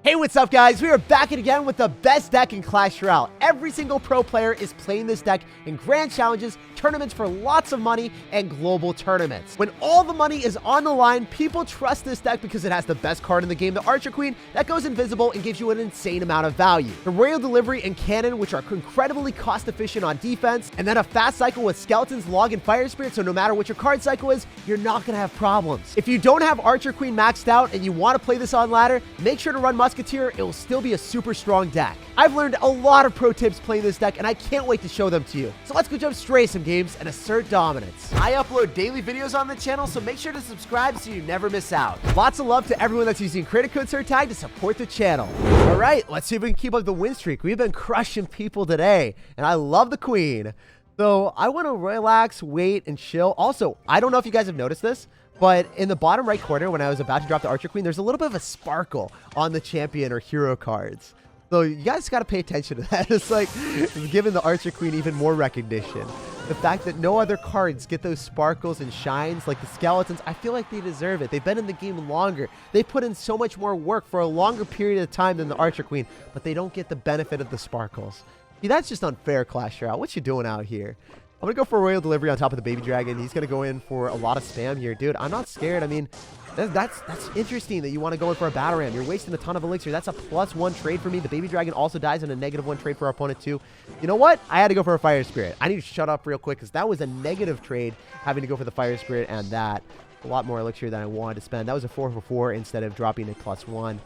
Hey, what's up, guys? We are back again with the best deck in Clash Royale. Every single pro player is playing this deck in grand challenges, tournaments for lots of money, and global tournaments. When all the money is on the line, people trust this deck because it has the best card in the game, the Archer Queen, that goes invisible and gives you an insane amount of value. The Royal Delivery and Cannon, which are incredibly cost efficient on defense, and then a fast cycle with Skeletons, Log, and Fire Spirit, so no matter what your card cycle is, you're not going to have problems. If you don't have Archer Queen maxed out and you want to play this on ladder, make sure to run Musketeer. It will still be a super strong deck. I've learned a lot of pro tips playing this deck, and I can't wait to show them to you. So let's go jump straight some games and assert dominance. I upload daily videos on the channel, so make sure to subscribe so you never miss out. Lots of love to everyone that's using credit code SIRTAG to support the channel. All right, let's see if we can keep up the win streak. We've been crushing people today, and I love the queen. So I want to relax, wait, and chill. Also, I don't know if you guys have noticed this, but in the bottom right corner, when I was about to drop the Archer Queen, there's a little bit of a sparkle on the champion or hero cards. So you guys got to pay attention to that. It's like it's giving the Archer Queen even more recognition. The fact that no other cards get those sparkles and shines like the Skeletons, I feel like they deserve it. They've been in the game longer. They put in so much more work for a longer period of time than the Archer Queen, but they don't get the benefit of the sparkles. See, that's just unfair, Clash Royale. What you doing out here? I'm going to go for a Royal Delivery on top of the Baby Dragon. He's going to go in for a lot of spam here. Dude, I'm not scared. I mean, that's interesting that you want to go in for a Battle Ram. You're wasting a ton of elixir. That's a +1 trade for me. The Baby Dragon also dies on a -1 trade for our opponent too. You know what? I had to go for a Fire Spirit. I need to shut up real quick because that was a negative trade, having to go for the Fire Spirit and that. A lot more elixir than I wanted to spend. That was a 4 for 4 instead of dropping a +1.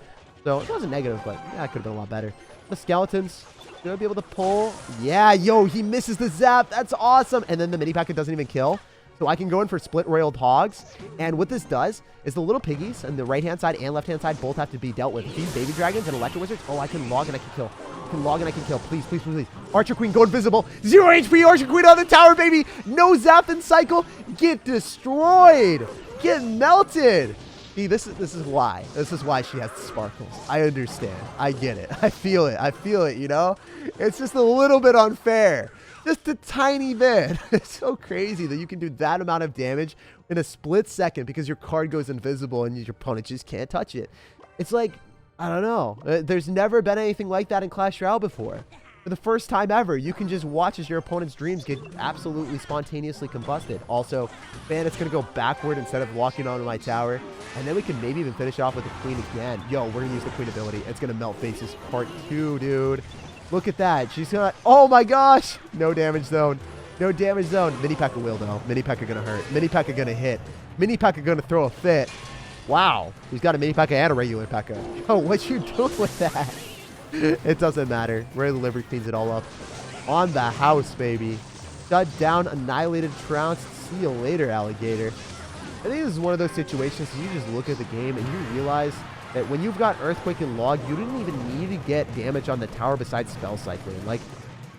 So it wasn't negative, but yeah, it could have been a lot better. The Skeletons. Gonna be able to pull. Yeah, yo, he misses the zap. That's awesome. And then the mini packet doesn't even kill. So I can go in for split royal hogs. And what this does is the little piggies on the right-hand side and left-hand side both have to be dealt with. These baby dragons and electro wizards. Oh, I can log and I can kill. I can log and I can kill. Please, please, please, please. Archer Queen, go invisible. 0 HP Archer Queen on the tower, baby. No zap and cycle. Get destroyed. Get melted. See, this is why. This is why she has the sparkles. I understand. I get it. I feel it. I feel it, you know? It's just a little bit unfair. Just a tiny bit. It's so crazy that you can do that amount of damage in a split second because your card goes invisible and your opponent just can't touch it. It's like, I don't know. There's never been anything like that in Clash Royale before. For the first time ever, you can just watch as your opponent's dreams get absolutely spontaneously combusted. Also, Bandit's going to go backward instead of walking onto my tower. And then we can maybe even finish off with the Queen again. Yo, we're going to use the Queen ability. It's going to melt faces part 2, dude. Look at that. She's going to... Oh, my gosh. No damage zone. No damage zone. Mini P.E.K.K.A. will, though. Mini P.E.K.K.A. going to hurt. Mini P.E.K.K.A. going to hit. Mini P.E.K.K.A. going to throw a fit. Wow. He's got a Mini P.E.K.K.A. and a regular P.E.K.K.A. Yo, what you doing with that? It doesn't matter. Royal Delivery cleans it all up. On the house, baby. Shut down, annihilated, trounced. See you later, alligator. I think this is one of those situations you just look at the game and you realize that when you've got Earthquake and Log, you didn't even need to get damage on the tower besides spell cycling. Like,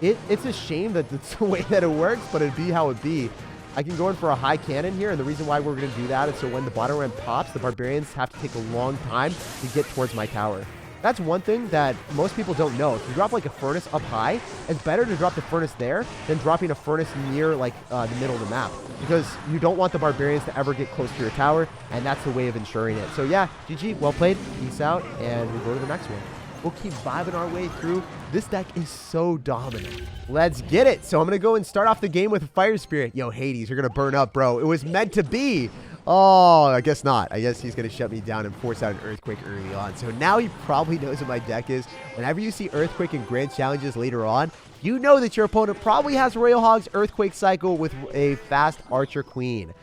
it's a shame that it's the way that it works, but it'd be how it be. I can go in for a high cannon here, and the reason why we're going to do that is so when the bottom ramp pops, the barbarians have to take a long time to get towards my tower. That's one thing that most people don't know. If you drop like a furnace up high, it's better to drop the furnace there than dropping a furnace near like the middle of the map, because you don't want the barbarians to ever get close to your tower, and that's the way of ensuring it. So yeah, GG, well played, peace out, and we'll go to the next one. We'll keep vibing our way through. This deck is so dominant. Let's get it. So I'm going to go and start off the game with a Fire Spirit. Yo, Hades, you're going to burn up, bro. It was meant to be. Oh, I guess not. I guess he's going to shut me down and force out an Earthquake early on. So now he probably knows what my deck is. Whenever you see Earthquake in grand challenges later on, you know that your opponent probably has Royal Hogs, Earthquake Cycle with a fast Archer Queen.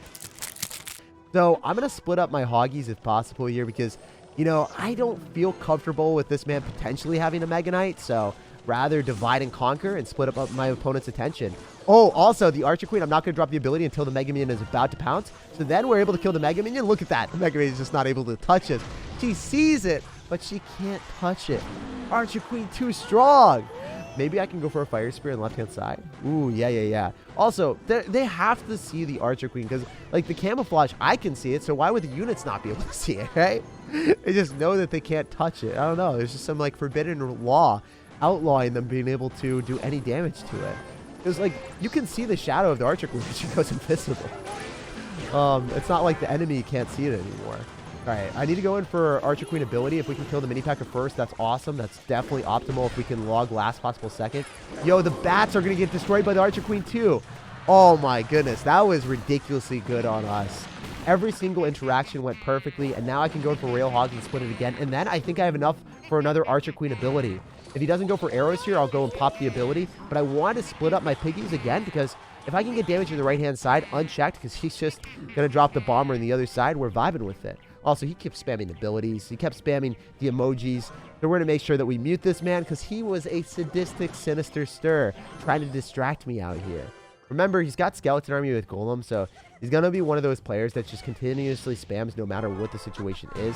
So I'm going to split up my Hoggies if possible here because, you know, I don't feel comfortable with this man potentially having a Mega Knight. So rather divide and conquer and split up my opponent's attention. Oh, also, the Archer Queen, I'm not going to drop the ability until the Mega Minion is about to pounce. So then we're able to kill the Mega Minion. Look at that. The Mega Minion is just not able to touch us. She sees it, but she can't touch it. Archer Queen too strong. Maybe I can go for a Fire Spirit on the left-hand side. Ooh, yeah. Also, they have to see the Archer Queen because, like, the camouflage, I can see it. So why would the units not be able to see it, right? They just know that they can't touch it. I don't know. There's just some, like, forbidden law outlawing them being able to do any damage to it. Because, like, you can see the shadow of the Archer Queen, but she goes invisible. It's not like the enemy can't see it anymore. All right, I need to go in for Archer Queen ability. If we can kill the mini P.E.K.K.A first, that's awesome. That's definitely optimal if we can log last possible second. Yo, the bats are going to get destroyed by the Archer Queen too. Oh my goodness, that was ridiculously good on us. Every single interaction went perfectly, and now I can go for Royale Hogs and split it again. And then I think I have enough for another Archer Queen ability. If he doesn't go for arrows here, I'll go and pop the ability. But I want to split up my piggies again because if I can get damage to the right-hand side unchecked, because he's just going to drop the bomber on the other side, we're vibing with it. Also, he kept spamming abilities. He kept spamming the emojis. So we're going to make sure that we mute this man because he was a sadistic, sinister stir trying to distract me out here. Remember, he's got Skeleton Army with Golem, so he's going to be one of those players that just continuously spams no matter what the situation is.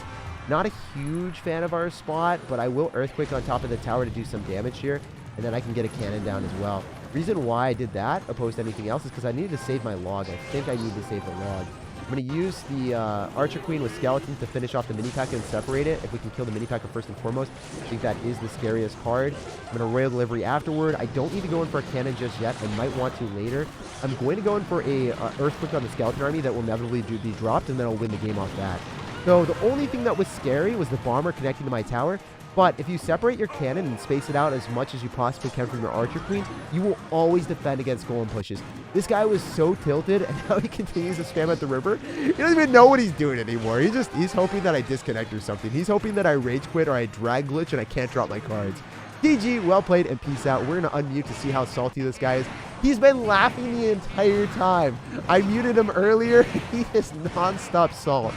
Not a huge fan of our spot, but I will Earthquake on top of the tower to do some damage here, and then I can get a cannon down as well. Reason why I did that, opposed to anything else, is because I needed to save my log. I think I need to save the log. I'm going to use the Archer Queen with Skeletons to finish off the mini P.E.K.K.A and separate it. If we can kill the mini P.E.K.K.A first and foremost, I think that is the scariest card. I'm going to Royal Delivery afterward. I don't need to go in for a cannon just yet. I might want to later. I'm going to go in for a Earthquake on the Skeleton Army that will inevitably be dropped, and then I'll win the game off that. So the only thing that was scary was the bomber connecting to my tower. But if you separate your cannon and space it out as much as you possibly can from your Archer Queen, you will always defend against Golem pushes. This guy was so tilted, and now he continues to spam at the river. He doesn't even know what he's doing anymore. He's hoping that I disconnect or something. He's hoping that I rage quit or I drag glitch and I can't drop my cards. GG, well played, and peace out. We're going to unmute to see how salty this guy is. He's been laughing the entire time. I muted him earlier. He is non-stop salt.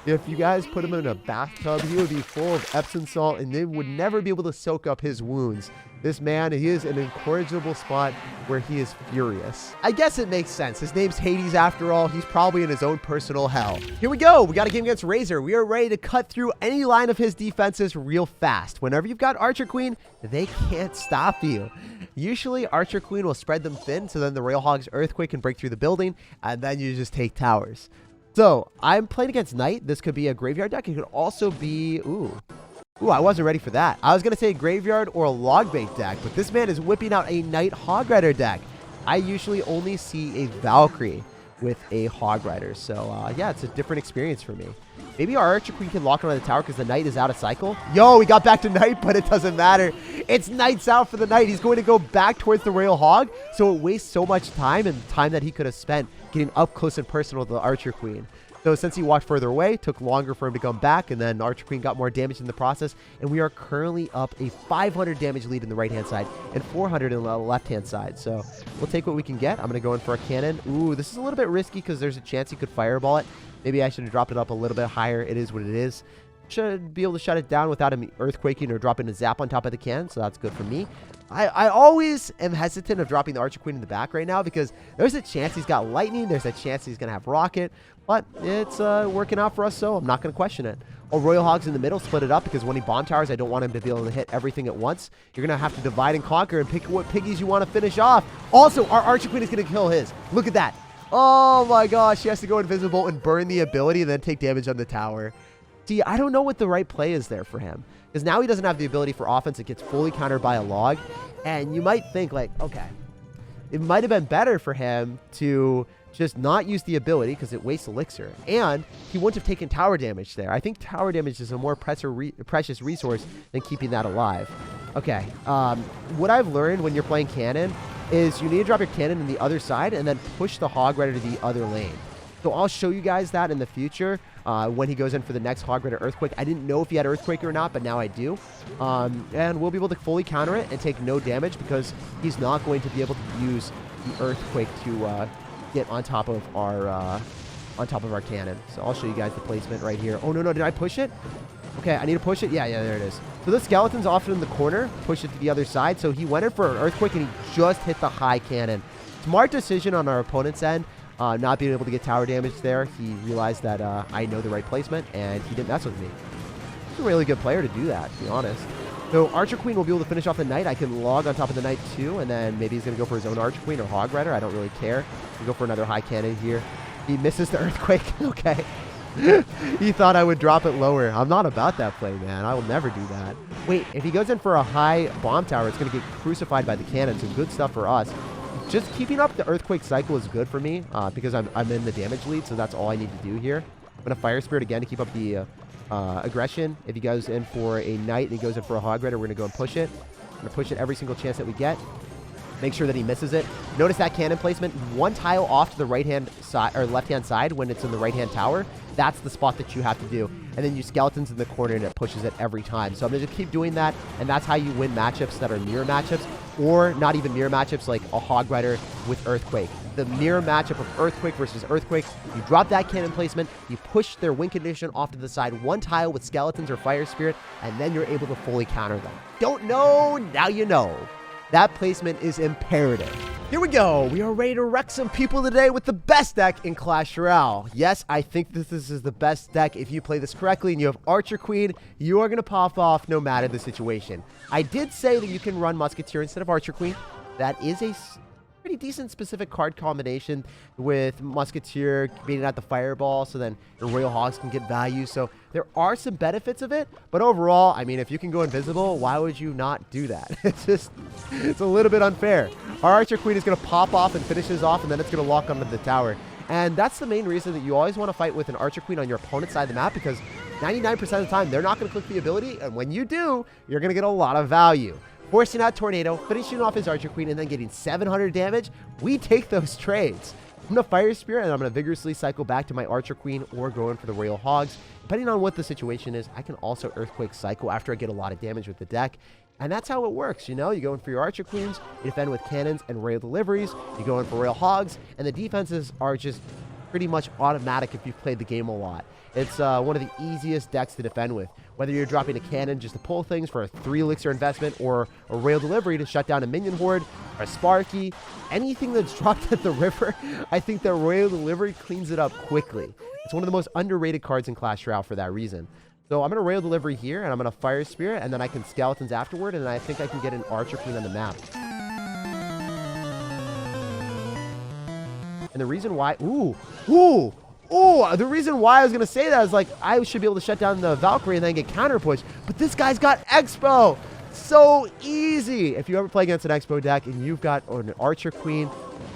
If you guys put him in a bathtub, he would be full of Epsom salt, and they would never be able to soak up his wounds. This man, he is an incorrigible spot where he is furious. I guess it makes sense. His name's Hades after all. He's probably in his own personal hell. Here we go. We got a game against Razor. We are ready to cut through any line of his defenses real fast. Whenever you've got Archer Queen, they can't stop you. Usually, Archer Queen will spread them thin, so then the Royal Hogs Earthquake can break through the building, and then you just take towers. So, I'm playing against Knight. This could be a graveyard deck. It could also be... Ooh, I wasn't ready for that. I was going to say graveyard or a log bait deck, but this man is whipping out a Knight Hog Rider deck. I usually only see a Valkyrie with a Hog Rider. So, yeah, it's a different experience for me. Maybe our Archer Queen can lock onto the tower because the Knight is out of cycle. Yo, we got back to Knight, but it doesn't matter. It's Knight's out for the Knight. He's going to go back towards the Royal Hog, so it wastes so much time, and time that he could have spent getting up close and personal with the Archer Queen. So since he walked further away, took longer for him to come back, and then Archer Queen got more damage in the process, and we are currently up a 500 damage lead in the right-hand side and 400 in the left-hand side. So we'll take what we can get. I'm going to go in for a cannon. Ooh, this is a little bit risky because there's a chance he could fireball it. Maybe I should have dropped it up a little bit higher. It is what it is. Should be able to shut it down without him earthquaking or dropping a zap on top of the cannon, so that's good for me. I always am hesitant of dropping the Archer Queen in the back right now because there's a chance he's got lightning, there's a chance he's going to have rocket, but it's working out for us, so I'm not going to question it. Oh, Royal Hogs in the middle, split it up because when he bomb towers, I don't want him to be able to hit everything at once. You're going to have to divide and conquer and pick what piggies you want to finish off. Also, our Archer Queen is going to kill his. Look at that. Oh my gosh, he has to go invisible and burn the ability and then take damage on the tower. See, I don't know what the right play is there for him. Because now he doesn't have the ability for offense. It gets fully countered by a log. And you might think, like, okay, it might have been better for him to just not use the ability because it wastes elixir. And he wouldn't have taken tower damage there. I think tower damage is a more precious resource than keeping that alive. Okay, what I've learned when you're playing cannon is you need to drop your cannon in the other side and then push the Hog Rider to the other lane. So I'll show you guys that in the future when he goes in for the next Hog Rider Earthquake. I didn't know if he had Earthquake or not, but now I do. And we'll be able to fully counter it and take no damage because he's not going to be able to use the Earthquake to get on top of our cannon. So I'll show you guys the placement right here. Oh, no, did I push it? Okay, I need to push it. Yeah, there it is. So the skeleton's often in the corner. Push it to the other side. So he went in for an Earthquake, and he just hit the high cannon. Smart decision on our opponent's end. Not being able to get tower damage there. He realized that I know the right placement, and he didn't mess with me. He's a really good player to do that, to be honest. So Archer Queen will be able to finish off the Knight. I can log on top of the Knight too, and then maybe he's going to go for his own Archer Queen or Hog Rider. I don't really care. He'll go for another high cannon here. He misses the Earthquake. Okay. He thought I would drop it lower. I'm not about that play, man. I will never do that. Wait, if he goes in for a high bomb tower, it's going to get crucified by the cannon. So good stuff for us. Just keeping up the Earthquake cycle is good for me because I'm in the damage lead, so that's all I need to do here. I'm going to Fire Spirit again to keep up the aggression. If he goes in for a Knight and he goes in for a Hog Rider, we're going to go and push it. We're going to push it every single chance that we get. Make sure that he misses it. Notice that cannon placement. One tile off to the right-hand side or left-hand side when it's in the right-hand tower. That's the spot that you have to do. And then you skeletons in the corner and it pushes it every time. So I'm going to just keep doing that. And that's how you win matchups that are mirror matchups. Or not even mirror matchups like a Hog Rider with Earthquake. The mirror matchup of Earthquake versus Earthquake. You drop that cannon placement. You push their win condition off to the side. One tile with skeletons or Fire Spirit. And then you're able to fully counter them. Don't know? Now you know. That placement is imperative. Here we go. We are ready to wreck some people today with the best deck in Clash Royale. Yes, I think this is the best deck. If you play this correctly and you have Archer Queen, you are going to pop off no matter the situation. I did say that you can run Musketeer instead of Archer Queen. That is a pretty decent specific card combination with Musketeer beating out the Fireball, so then your Royal Hogs can get value. So there are some benefits of it, but overall, I mean, if you can go invisible, why would you not do that? It's a little bit unfair. Our Archer Queen is going to pop off and finishes off, and then it's going to lock onto the tower. And that's the main reason that you always want to fight with an Archer Queen on your opponent's side of the map, because 99% of the time, they're not going to click the ability, and when you do, you're going to get a lot of value. Forcing out Tornado, finishing off his Archer Queen, and then getting 700 damage, we take those trades. I'm going to Fire Spirit, and I'm going to vigorously cycle back to my Archer Queen or go in for the Royal Hogs. Depending on what the situation is, I can also Earthquake cycle after I get a lot of damage with the deck. And that's how it works, you know? You go in for your Archer Queens, you defend with cannons and Royal Deliveries, you go in for Royal Hogs, and the defenses are just pretty much automatic if you've played the game a lot. It's one of the easiest decks to defend with. Whether you're dropping a cannon just to pull things for a 3 elixir investment, or a Royal Delivery to shut down a minion horde, or a Sparky, anything that's dropped at the river, I think that Royal Delivery cleans it up quickly. It's one of the most underrated cards in Clash Royale for that reason. So I'm going to Royal Delivery here, and I'm going to Fire Spirit, and then I can Skeletons afterward, and I think I can get an Archer Queen on the map. And the reason why... the reason why I was going to say that is, like, I should be able to shut down the Valkyrie and then get counter push. But this guy's got Expo. So easy. If you ever play against an Expo deck and you've got an Archer Queen,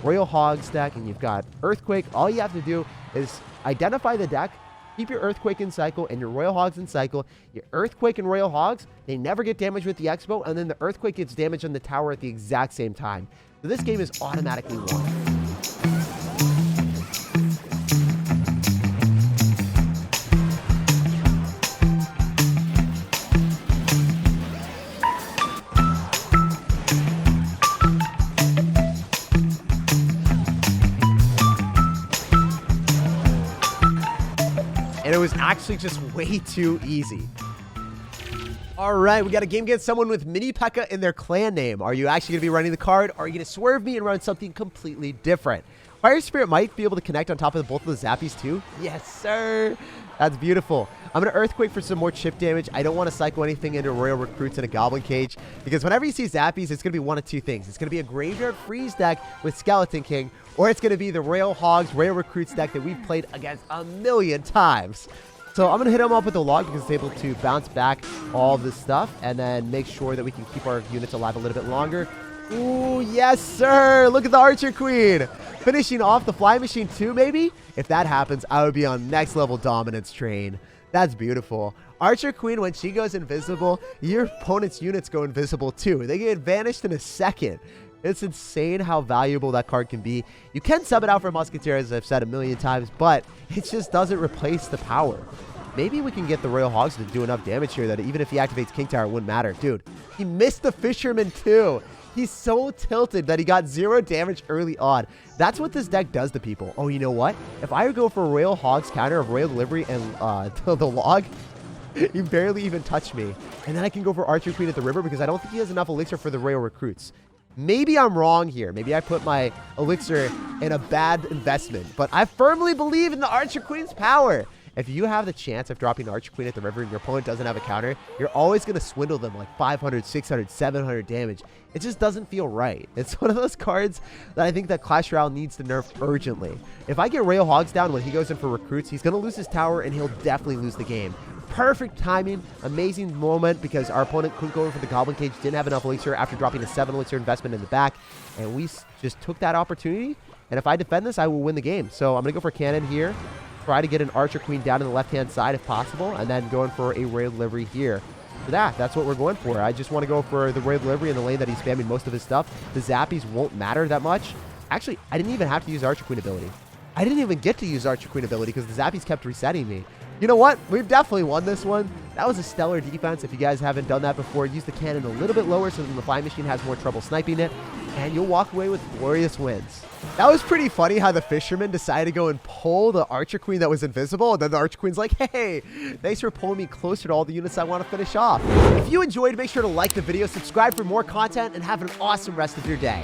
Royal Hogs deck, and you've got Earthquake, all you have to do is identify the deck, keep your Earthquake in cycle and your Royal Hogs in cycle. Your Earthquake and Royal Hogs, they never get damaged with the Expo, and then the Earthquake gets damaged on the tower at the exact same time. So this game is automatically won. And it was actually just way too easy. All right, we got a game against someone with Mini P.E.K.K.A in their clan name. Are you actually going to be running the card, or are you going to swerve me and run something completely different? Fire Spirit might be able to connect on top of both of the Zappies too. Yes, sir. That's beautiful. I'm going to Earthquake for some more chip damage. I don't want to cycle anything into Royal Recruits and a Goblin Cage, because whenever you see Zappies, it's going to be one of two things. It's going to be a Graveyard Freeze deck with Skeleton King, or it's going to be the Royal Hogs, Royal Recruits deck that we've played against a million times. So I'm going to hit him up with the log because it's able to bounce back all this stuff and then make sure that we can keep our units alive a little bit longer. Ooh, yes, sir. Look at the Archer Queen. Finishing off the Fly Machine too, maybe? If that happens, I would be on next level dominance train. That's beautiful. Archer Queen, when she goes invisible, your opponent's units go invisible too. They get vanished in a second. It's insane how valuable that card can be. You can sub it out for Musketeer, as I've said a million times, but it just doesn't replace the power. Maybe we can get the Royal Hogs to do enough damage here that even if he activates King Tower, it wouldn't matter. Dude, he missed the Fisherman too. He's so tilted that he got 0 damage early on. That's what this deck does to people. Oh, you know what? If I go for a Royal Hogs counter of Royal Delivery and the log, he barely even touched me. And then I can go for Archer Queen at the river because I don't think he has enough elixir for the Royal Recruits. Maybe I'm wrong here. Maybe I put my elixir in a bad investment. But I firmly believe in the Archer Queen's power. If you have the chance of dropping Archer Queen at the river and your opponent doesn't have a counter, you're always going to swindle them like 500, 600, 700 damage. It just doesn't feel right. It's one of those cards that I think that Clash Royale needs to nerf urgently. If I get Royal Hogs down when he goes in for recruits, he's going to lose his tower and he'll definitely lose the game. Perfect timing, amazing moment, because our opponent couldn't go in for the Goblin Cage, didn't have enough elixir after dropping a 7 elixir investment in the back, and we just took that opportunity. And if I defend this, I will win the game. So I'm going to go for cannon here. try to get an Archer Queen down to the left-hand side if possible, and then going for a Royal Delivery here. For that's what we're going for. I just want to go for the Royal Delivery in the lane that he's spamming most of his stuff. The zappies won't matter that much. Actually, I didn't even have to use Archer Queen ability. I didn't even get to use Archer Queen ability because the zappies kept resetting me. You know what? We've definitely won this one. That was a stellar defense. If you guys haven't done that before, use the cannon a little bit lower so that the flying machine has more trouble sniping it, and you'll walk away with glorious wins. That was pretty funny how the fisherman decided to go and pull the Archer Queen that was invisible, and then the Archer Queen's like, hey, thanks for pulling me closer to all the units I want to finish off. If you enjoyed, make sure to like the video, subscribe for more content, and have an awesome rest of your day.